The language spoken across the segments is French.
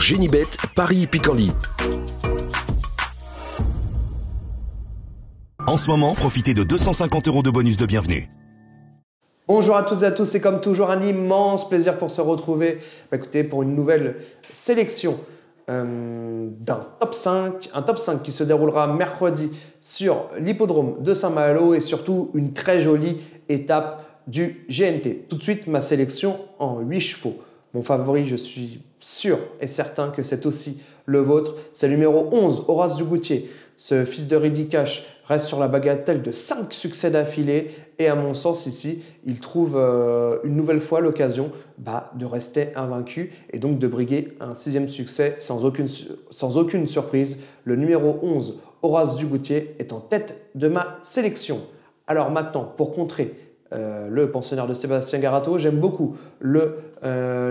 Génibet, Paris Picardie. En ce moment, profitez de 250 € de bonus de bienvenue. Bonjour à toutes et à tous, c'est comme toujours un immense plaisir pour se retrouver écoutez, pour une nouvelle sélection d'un top 5, un top 5 qui se déroulera mercredi sur l'hippodrome de Saint-Malo et surtout une très jolie étape du GNT. Tout de suite, ma sélection en 8 chevaux. Mon favori, je suis sûr et certain que c'est aussi le vôtre. C'est le numéro 11, Horace Dugoutier. Ce fils de Ridicache reste sur la bagatelle de 5 succès d'affilée et à mon sens ici, il trouve une nouvelle fois l'occasion de rester invaincu et donc de briguer un 6e succès sans aucune surprise. Le numéro 11, Horace Dugoutier, est en tête de ma sélection. Alors maintenant, pour contrer le pensionnaire de Sébastien Garato, j'aime beaucoup le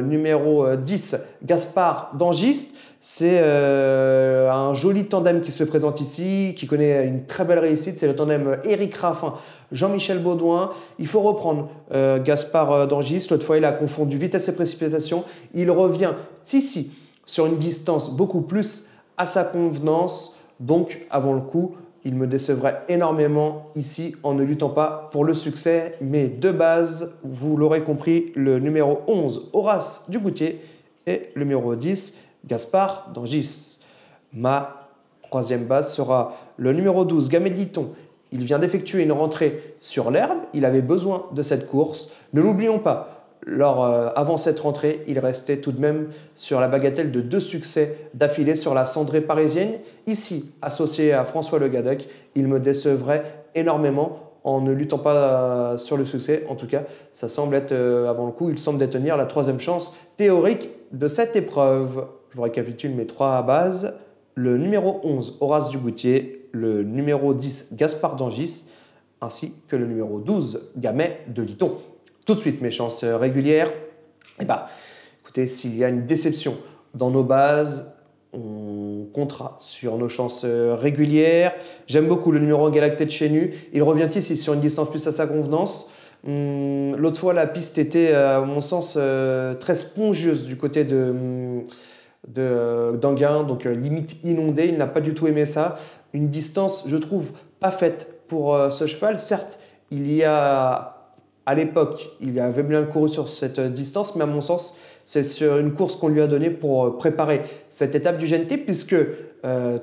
numéro 10, Gaspard d'Angiste. C'est un joli tandem qui se présente ici, qui connaît une très belle réussite. C'est le tandem Éric Raffin, Jean-Michel Baudouin. Il faut reprendre Gaspard d'Angiste. L'autre fois, il a confondu vitesse et précipitation. Il revient ici sur une distance beaucoup plus à sa convenance. Donc, avant le coup, il me décevrait énormément ici en ne luttant pas pour le succès. Mais de base, vous l'aurez compris, le numéro 11, Horace Dugoutier, et le numéro 10, Gaspard d'Angis. Ma troisième base sera le numéro 12, Gamay de Liton. Il vient d'effectuer une rentrée sur l'herbe. Il avait besoin de cette course. Ne l'oublions pas. Avant cette rentrée, il restait tout de même sur la bagatelle de 2 succès d'affilée sur la cendrée parisienne. Ici, associé à François Le Gadec, il me décevrait énormément en ne luttant pas sur le succès. En tout cas, ça semble être, avant le coup, il semble détenir la 3e chance théorique de cette épreuve. Je vous récapitule mes 3 bases. Le numéro 11, Horace Dugoutier. Le numéro 10, Gaspard d'Angis. Ainsi que le numéro 12, Gamay de Liton. Tout de suite, mes chances régulières. Écoutez, s'il y a une déception dans nos bases, on comptera sur nos chances régulières. J'aime beaucoup le numéro 1, Galacté de Chénu. Il revient ici sur une distance plus à sa convenance. L'autre fois, la piste était, à mon sens, très spongieuse du côté d'Anguin, donc limite inondée. Il n'a pas du tout aimé ça. Une distance, je trouve, pas faite pour ce cheval. Certes, à l'époque, il avait bien couru sur cette distance, mais à mon sens, c'est sur une course qu'on lui a donnée pour préparer cette étape du GNT, puisque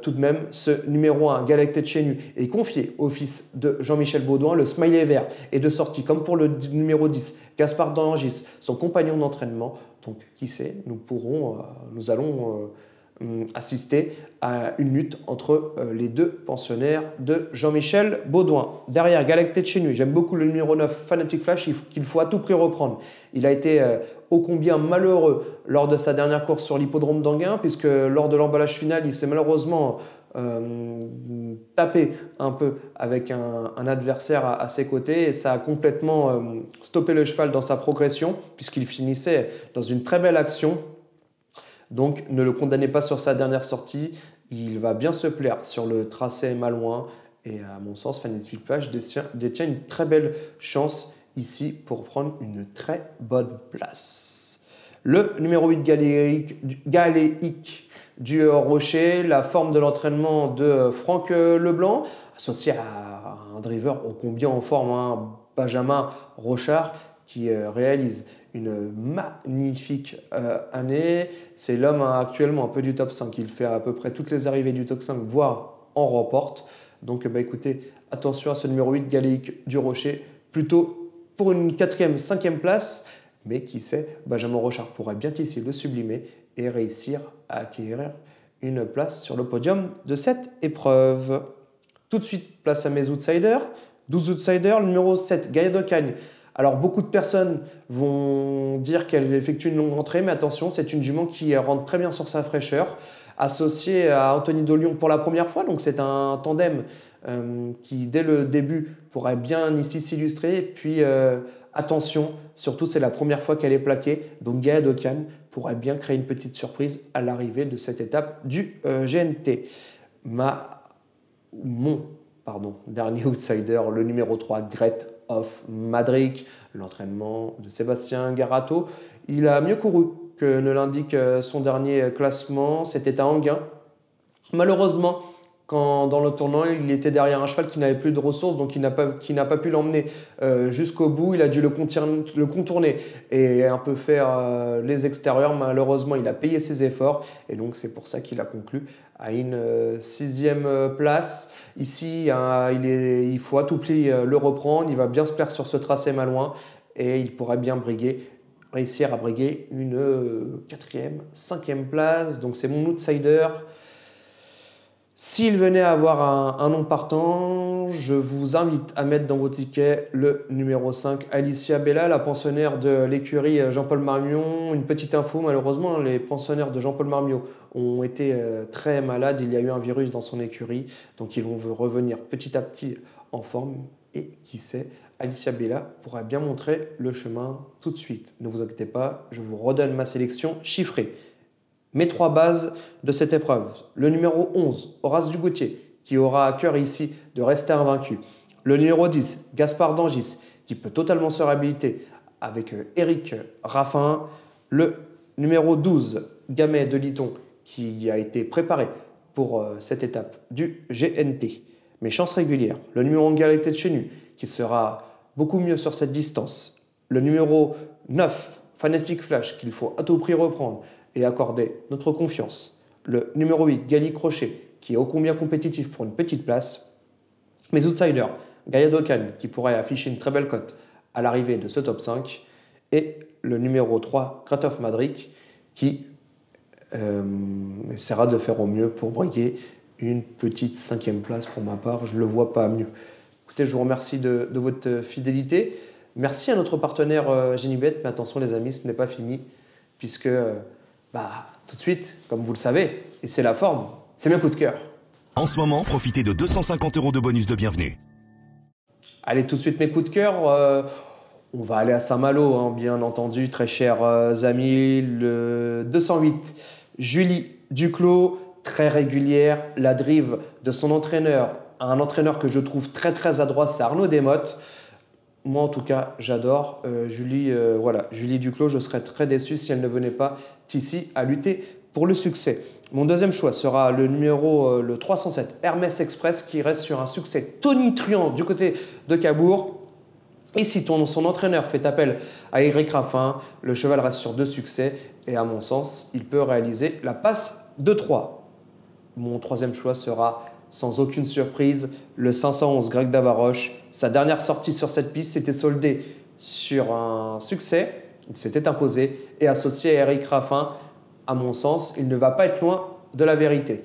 tout de même, ce numéro 1, Galacté de Chénu, est confié au fils de Jean-Michel Baudouin. Le smiley vert est de sortie, comme pour le numéro 10, Gaspard d'Angis, son compagnon d'entraînement. Donc, qui sait, nous allons assister à une lutte entre les 2 pensionnaires de Jean-Michel Baudouin. Derrière, Galacté de Chénu, j'aime beaucoup le numéro 9, Fanatic Flash, qu'il faut à tout prix reprendre. Il a été ô combien malheureux lors de sa dernière course sur l'hippodrome d'Anguin, puisque lors de l'emballage final, il s'est malheureusement tapé un peu avec un adversaire à ses côtés et ça a complètement stoppé le cheval dans sa progression, puisqu'il finissait dans une très belle action. Donc, ne le condamnez pas sur sa dernière sortie. Il va bien se plaire sur le tracé malouin. Et à mon sens, Fanatic Flash détient une très belle chance ici pour prendre une très bonne place. Le numéro 8, Galéic du Rocher. La forme de l'entraînement de Franck Leblanc, associé à un driver ô combien en forme, Benjamin Rochard, qui réalise une magnifique année. C'est l'homme actuellement un peu du top 5. Il fait à peu près toutes les arrivées du top 5, voire en remporte. Donc écoutez, attention à ce numéro 8, Galéic du Rocher, plutôt pour une 4e, 5e place. Mais qui sait, Benjamin Rochard pourrait bien ici le sublimer et réussir à acquérir une place sur le podium de cette épreuve. Tout de suite, place à mes outsiders. 12 outsiders, le numéro 7, Gaïa d'Ocagne. Alors, beaucoup de personnes vont dire qu'elle effectue une longue rentrée, mais attention, c'est une jument qui rentre très bien sur sa fraîcheur, associée à Anthony Dolion pour la première fois. Donc, c'est un tandem qui, dès le début, pourrait bien ici s'illustrer. Et puis, attention, surtout, c'est la première fois qu'elle est plaquée. Donc, Gaïa d'Ocagne pourrait bien créer une petite surprise à l'arrivée de cette étape du GNT. Mon dernier outsider, le numéro 3, Great of Madrid, l'entraînement de Sébastien Garato. Il a mieux couru que ne l'indique son dernier classement. C'était à Anguin. Malheureusement, quand dans le tournant, il était derrière un cheval qui n'avait plus de ressources, donc qui n'a pas pu l'emmener jusqu'au bout. Il a dû le contourner et un peu faire les extérieurs. Malheureusement, il a payé ses efforts et donc c'est pour ça qu'il a conclu à une 6e place. Ici, il faut à tout prix le reprendre. Il va bien se plaire sur ce tracé malouin et il pourrait bien réussir à briguer une 4e, 5e place. Donc c'est mon outsider. S'il venait à avoir un nom partant, je vous invite à mettre dans vos tickets le numéro 5, Alicia Bella, la pensionnaire de l'écurie Jean-Paul Marmion. Une petite info, malheureusement, les pensionnaires de Jean-Paul Marmion ont été très malades. Il y a eu un virus dans son écurie, donc ils vont revenir petit à petit en forme. Et qui sait, Alicia Bella pourra bien montrer le chemin tout de suite. Ne vous inquiétez pas, je vous redonne ma sélection chiffrée. Mes 3 bases de cette épreuve. Le numéro 11, Horace Dugautier, qui aura à cœur ici de rester invaincu. Le numéro 10, Gaspard d'Angis, qui peut totalement se réhabiliter avec Éric Raffin. Le numéro 12, Gamay de Liton, qui a été préparé pour cette étape du GNT. Mes chances régulières. Le numéro 1, Galité de Chénu, qui sera beaucoup mieux sur cette distance. Le numéro 9, Fanatic Flash, qu'il faut à tout prix reprendre et accorder notre confiance. Le numéro 8, Gali Crochet, qui est ô combien compétitif pour une petite place. Mes outsiders, Gaïa Dokan, qui pourrait afficher une très belle cote à l'arrivée de ce top 5. Et le numéro 3, Kratov Madrik, qui essaiera de faire au mieux pour briguer une petite 5e place pour ma part. Je ne le vois pas mieux. Écoutez, je vous remercie de votre fidélité. Merci à notre partenaire Genibet, mais attention les amis, ce n'est pas fini, puisque tout de suite, comme vous le savez, et c'est la forme, c'est mes coups de cœur. En ce moment, profitez de 250 € de bonus de bienvenue. Allez, tout de suite mes coups de cœur. On va aller à Saint-Malo, hein, bien entendu, très chers amis. Le 208, Julie Duclos, très régulière. La drive de son entraîneur, un entraîneur que je trouve très très adroit, c'est Arnaud Desmottes. Moi, en tout cas, j'adore Julie Duclos. Je serais très déçu si elle ne venait pas ici à lutter pour le succès. Mon deuxième choix sera le 307, Hermès Express, qui reste sur un succès tonitruant du côté de Cabourg. Et si son entraîneur fait appel à Éric Raffin, le cheval reste sur 2 succès. Et à mon sens, il peut réaliser la passe de 3. Mon troisième choix sera, sans aucune surprise, le 511 Greg Davaroche. Sa dernière sortie sur cette piste s'était soldée sur un succès. Il s'était imposé et associé à Éric Raffin. À mon sens, il ne va pas être loin de la vérité.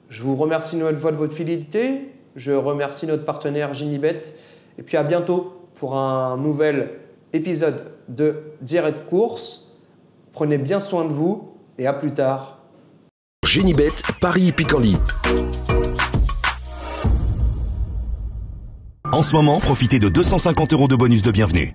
Je vous remercie une nouvelle fois de votre fidélité. Je remercie notre partenaire Genibet. Et puis à bientôt pour un nouvel épisode de Direct Course. Prenez bien soin de vous et à plus tard. Genibet, Paris Hippiquant-Ly. En ce moment, profitez de 250 € de bonus de bienvenue.